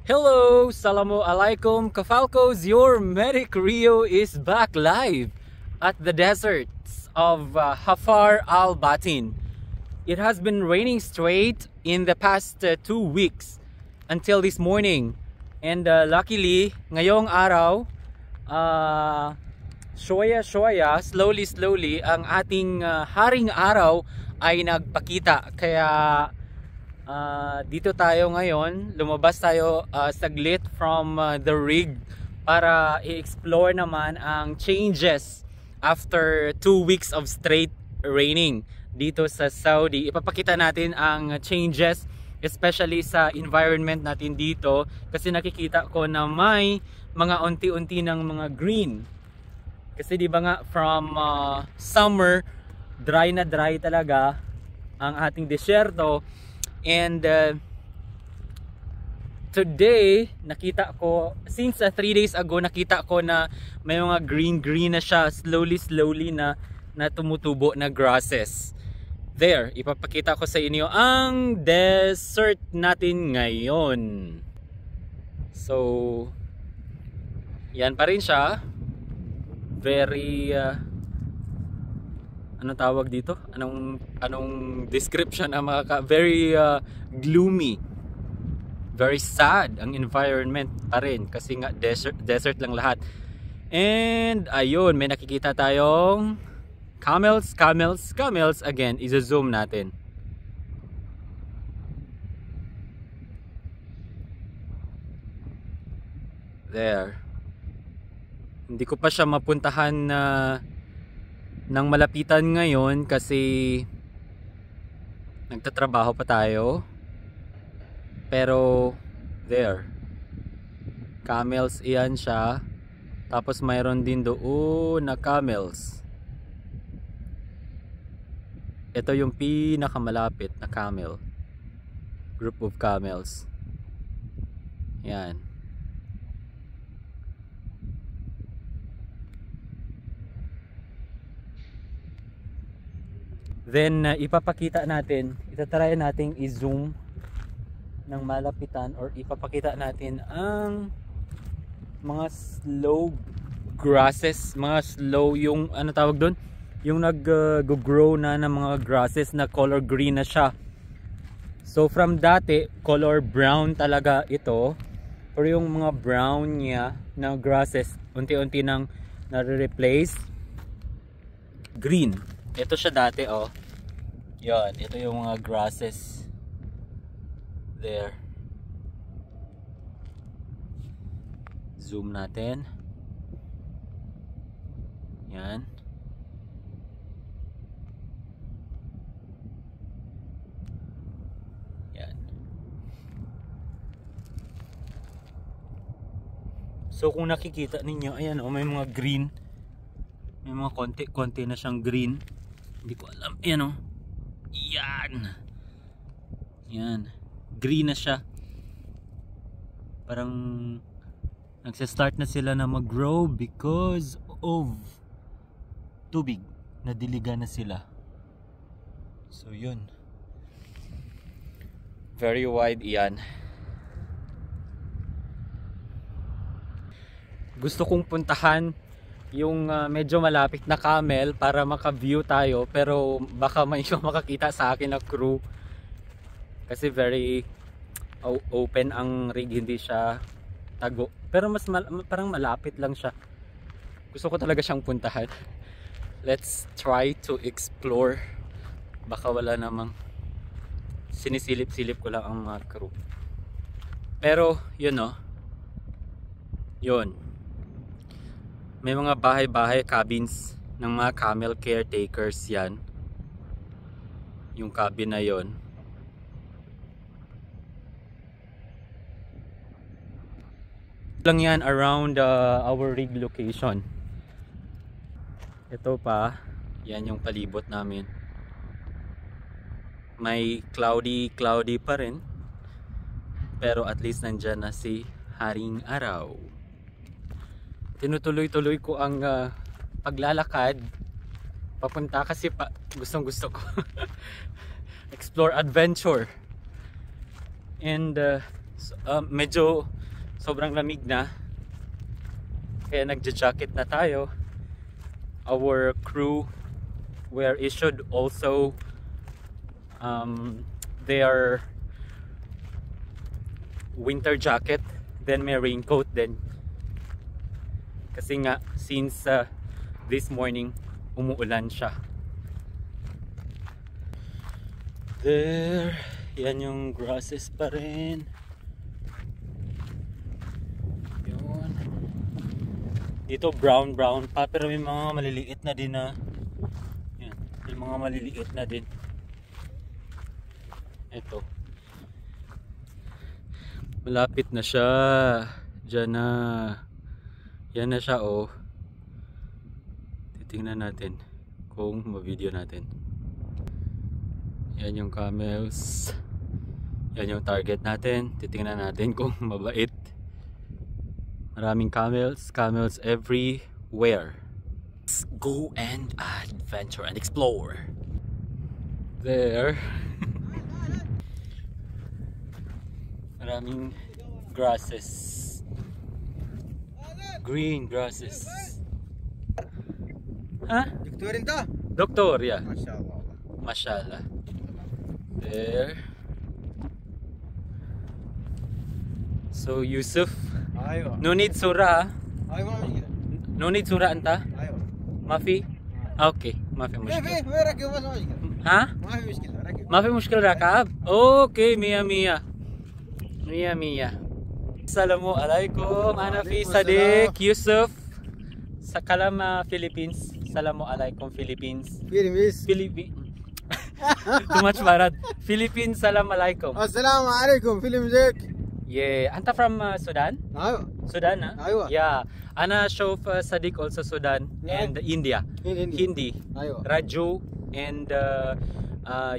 Hello, Salamu Alaikum, Kafalcos, your Medic Rio is back live at the deserts of Hafar al-Batin. It has been raining straight in the past 2 weeks until this morning. And luckily, ngayong araw, slowly, ang ating haring araw ay nagpakita. Kaya dito tayo ngayon, lumabas tayo saglit from the rig para i-explore naman ang changes after 2 weeks of straight raining dito sa Saudi. Ipapakita natin ang changes, especially sa environment natin dito, kasi nakikita ko na may mga unti-unti ng mga green. Kasi di ba nga from summer, dry na dry talaga ang ating desyerto. And today, nakita ko, since 3 days ago, nakita ko na may mga green na siya, slowly na tumutubo na grasses. There, ipapakita ko sa inyo ang desert natin ngayon. So, yan pa rin siya. Very anong tawag dito? Anong description ang very gloomy. Very sad ang environment pa rin kasi nga desert lang lahat. And ayun, may nakikita tayong camels again. I-zoom natin. There. Hindi ko pa siya mapuntahan na ng malapitan ngayon kasi nagtatrabaho pa tayo. Pero there, camels iyan siya. Tapos mayroon din doon na camels. Ito yung pinakamalapit na camel, group of camels. Yan. Then ipapakita natin, itatry natin i-zoom ng malapitan or ipapakita natin ang mga slow grasses, mga slow yung ano tawag doon, yung nag-grow na ng mga grasses na color green na siya. So from dati color brown talaga ito, or yung mga brown niya na grasses unti-unti nang nare-replace green. Ito siya dati, oh. Yan, ito yung mga grasses. There. Zoom natin. Yan. Yan. So kung nakikita ninyo, ayan, oh, may mga green. May mga konti na siyang green. Hindi ko alam. Ayan, oh. Yan. Green na siya. Parang nagsa-start na sila na mag-grow because of tubig. Nadiligan na sila. So yun. Very wide iyan. Gusto kong puntahan yung medyo malapit na camel para maka-view tayo, pero baka may makakita sa akin na crew kasi very open ang rig, hindi siya tago, pero parang malapit lang siya. Gusto ko talaga siyang puntahan. Let's try to explore. Baka wala namang, sinisilip-silip ko lang ang mga crew, pero yun, no, yun. May mga bahay-bahay, cabins ng mga camel caretakers yan. Yung cabin na yon. Lang yan around our rig location. Ito pa, yan yung palibot namin. May cloudy pa rin. Pero at least nandyan na si Haring Araw. Tinutuloy-tuloy ko ang paglalakad papunta kasi gustong-gusto ko explore adventure. And Medyo sobrang lamig na. Kaya nagja-jacket na tayo. Our crew were issued also their winter jacket, then may raincoat din. Kasi nga since this morning umuulan siya. There, yan yung grasses pa rin. Yun. Dito brown pa, pero may mga maliliit na din na. Yan, may mga maliliit na din. Ito. Malapit na siya. Diyan na. Yan na siya, oh. Titingnan natin kung ma-video natin. Yan yung camels. Yan yung target natin. Titingnan natin kung mabait. Maraming camels. Camels everywhere. Let's go and adventure and explore. There. Maraming grasses. Green grasses. Ha? Doktorin to? Doktor, yeah. Mashallah. Mashallah. There. So Yusuf, ايوه no need surah. ايوه ما مشكله No need surah anta? ايوه ما في؟ اوكي ما في كيف مشكلة. وين ركب بس ما مشكله ها؟ ما في مشكله ركب ما في مشكلة ركاب؟ اوكي مية مية. مية مية. السلام عليكم. أنا في صديق يوسف. سلام Philippines. السلام عليكم Philippines. فيلميس Too much barad. Philippines, salam alaikum. السلام عليكم فيلم زيك Yeah, anta from Sudan? ايوه Sudan, huh? أيوة. Yeah. Ana Shof Sadiq also Sudan and India. Hindi. ايوه Raju and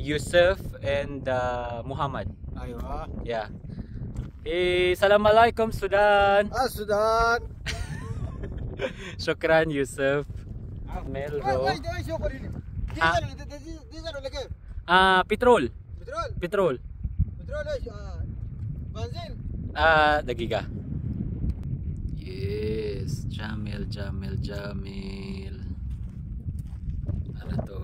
Yusuf and Muhammad. ايوه Yeah. Salam alaikum Sudan. السودان Shukran Yusuf. Melro. وين شو قولي ديزل ولا كيف؟ Petrol. بترول Petrol. بترول ايش؟ بنزين Dagiga. Yes, Jamil. Ano tol?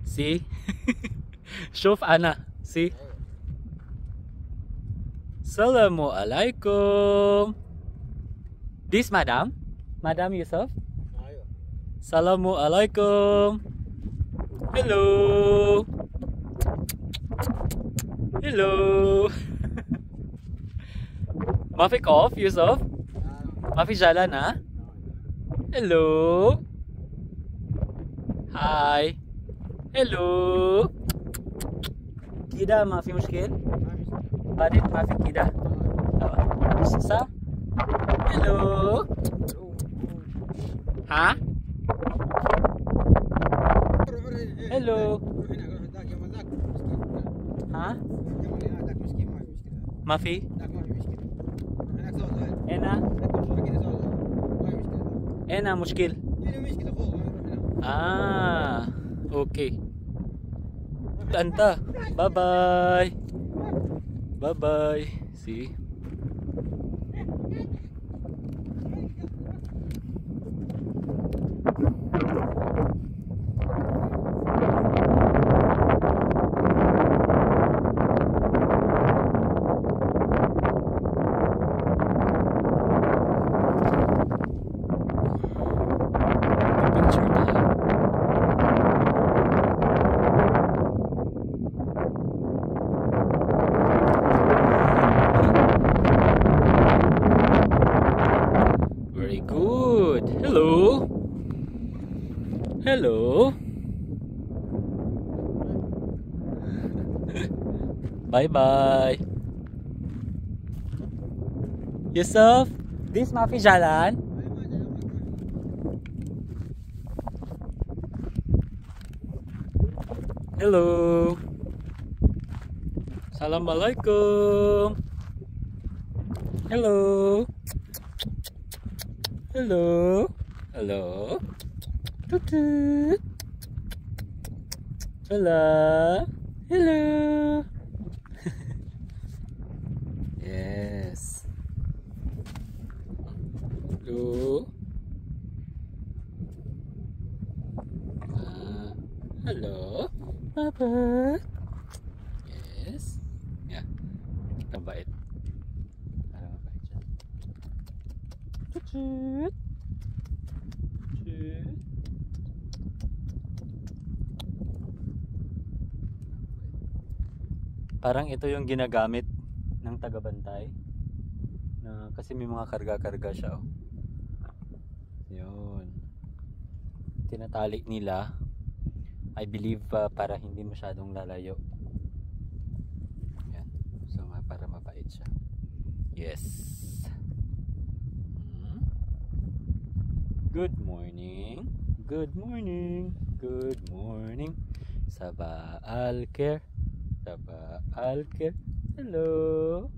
See? Shuf ana. See? Assalamu alaikum. This madam? Madam Yusuf? ايوه Assalamu alaikum. Hello. Hello. Mafi off, Yusuf? Mafi jalan, ha? Hello. Hi. Hello. كده ما في مشكل؟ بعدين ما في كده؟ صح؟ Hello. ها؟ Hello. ها؟ ما في؟ هنا؟ هنا مشكل؟ اوكي. انت باي باي. See? Picture tayo. Very good. Hello. Hello. Bye bye. Yusuf, this Mafi Jalan. Hello. Assalamualaikum. Hello. Hello. Hello. Toot toot. Hello. Hello. Yes. Hello. Hello. Papa. Yes. Yeah. Mabait. Para mabait siya. Toot toot. Toot. Parang ito yung ginagamit ng tagabantay na kasi may mga karga-karga siya, oh. Yun. Tinatali nila, I believe, para hindi masyadong lalayo. Yan. So para mabait siya. Yes. Good morning. Good morning. Good morning. Sabah al-khair. Sabah al-khair. Hello.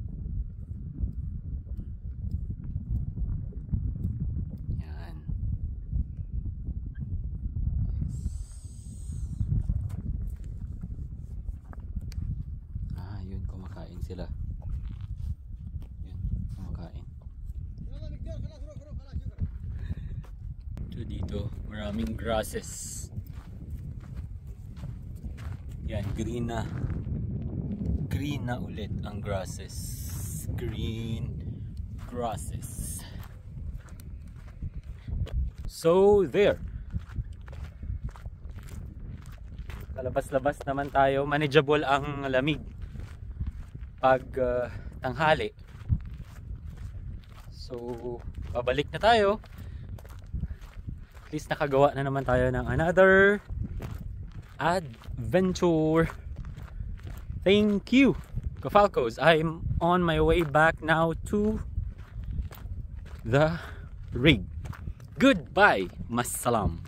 Yan. Yes. Yun, kumakain sila. Yun, kumakain. So dito, maraming grasses. Yan, green na. Green na ulit ang grasses. Green grasses. So there. Palabas-labas naman tayo. Manageable ang lamig pag tanghali. So babalik na tayo. At least nakagawa na naman tayo ng another adventure. Thank you, Kafalcos. I'm on my way back now to the rig. Goodbye, Masalam.